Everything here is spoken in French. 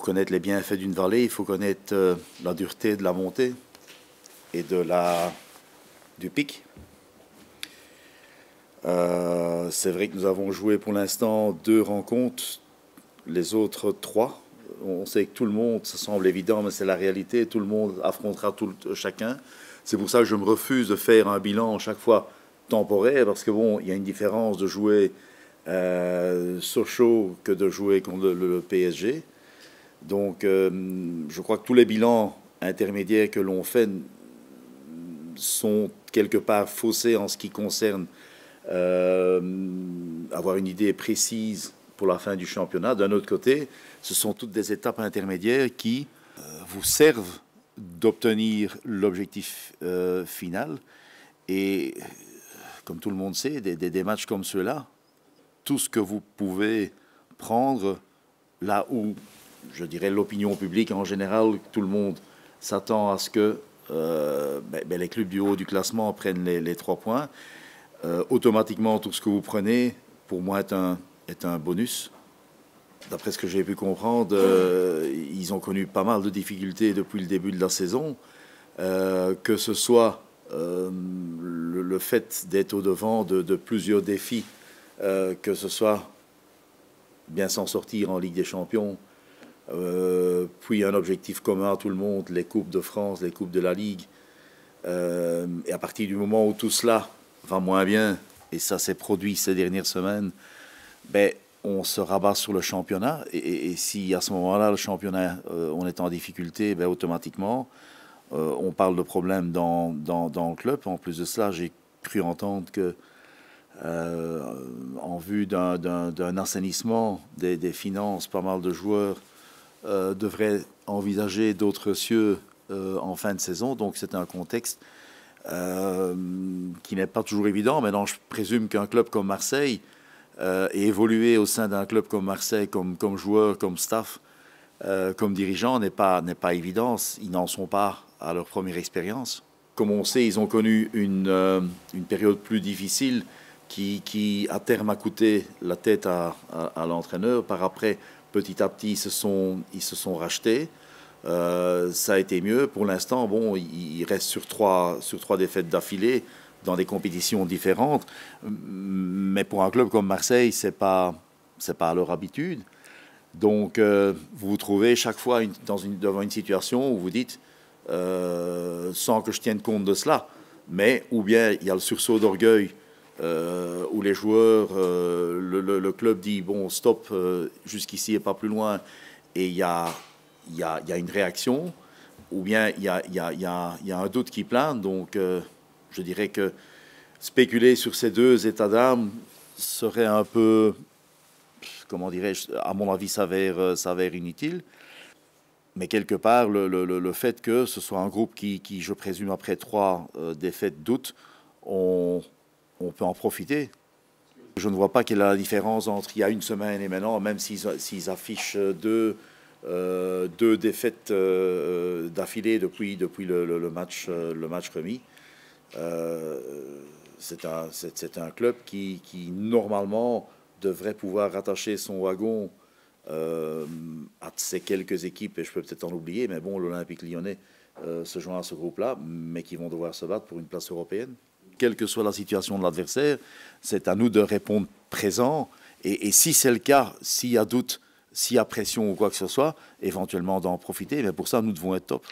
connaître les bienfaits d'une vallée, il faut connaître la dureté de la montée et du pic. C'est vrai que nous avons joué pour l'instant 2 rencontres, les autres 3. On sait que tout le monde, ça semble évident, mais c'est la réalité, tout le monde affrontera chacun. C'est pour ça que je me refuse de faire un bilan chaque fois temporaire, parce que bon, il y a une différence de jouer Sochaux que de jouer contre le PSG. Donc, je crois que tous les bilans intermédiaires que l'on fait sont quelque part faussés en ce qui concerne avoir une idée précise pour la fin du championnat. D'un autre côté, ce sont toutes des étapes intermédiaires qui vous servent d'obtenir l'objectif final. Et comme tout le monde sait, des matchs comme ceux-là, tout ce que vous pouvez prendre là où, je dirais, l'opinion publique en général, tout le monde s'attend à ce que les clubs du haut du classement prennent les 3 points. Automatiquement, tout ce que vous prenez, pour moi, est un bonus. D'après ce que j'ai pu comprendre, ils ont connu pas mal de difficultés depuis le début de la saison, que ce soit le fait d'être au-devant de plusieurs défis, que ce soit bien s'en sortir en Ligue des Champions, puis un objectif commun à tout le monde, les Coupes de France, les Coupes de la Ligue. Et à partir du moment où tout cela va moins bien, et ça s'est produit ces dernières semaines, on se rabat sur le championnat. Et si à ce moment-là, le championnat, on est en difficulté, automatiquement, on parle de problèmes dans le club. En plus de cela, j'ai cru entendre que en vue d'un assainissement des finances, pas mal de joueurs devraient envisager d'autres cieux en fin de saison. Donc c'est un contexte qui n'est pas toujours évident. Maintenant, je présume qu'un club comme Marseille et évoluer au sein d'un club comme Marseille, comme joueur, comme staff, comme dirigeant, n'est pas évident. Ils n'en sont pas à leur première expérience. Comme on sait, ils ont connu une période plus difficile qui à terme a coûté la tête à l'entraîneur. Par après, petit à petit, ils se sont rachetés. Ça a été mieux. Pour l'instant, bon, ils restent sur trois défaites d'affilée dans des compétitions différentes. Mais pour un club comme Marseille, c'est pas à leur habitude. Donc, vous vous trouvez chaque fois devant une situation où vous dites, sans que je tienne compte de cela, mais ou bien il y a le sursaut d'orgueil où les joueurs, le club dit, bon, stop, jusqu'ici et pas plus loin, et il y a une réaction, ou bien il y a un doute qui plane. Donc, je dirais que spéculer sur ces 2 états d'âme serait un peu, comment dirais-je, à mon avis, s'avère inutile. Mais quelque part, le fait que ce soit un groupe qui je présume, après 3 défaites d'août, on peut en profiter. Je ne vois pas quelle est la différence entre il y a une semaine et maintenant, même s'ils affichent 2 défaites d'affilée depuis le match remis. C'est un club qui normalement devrait pouvoir rattacher son wagon à ces quelques équipes, et je peux peut-être en oublier, mais bon, l'Olympique Lyonnais se joint à ce groupe-là, mais qui vont devoir se battre pour une place européenne. Quelle que soit la situation de l'adversaire, c'est à nous de répondre présent, et si c'est le cas, s'il y a doute, s'il y a pression ou quoi que ce soit, éventuellement d'en profiter, mais pour ça, nous devons être top.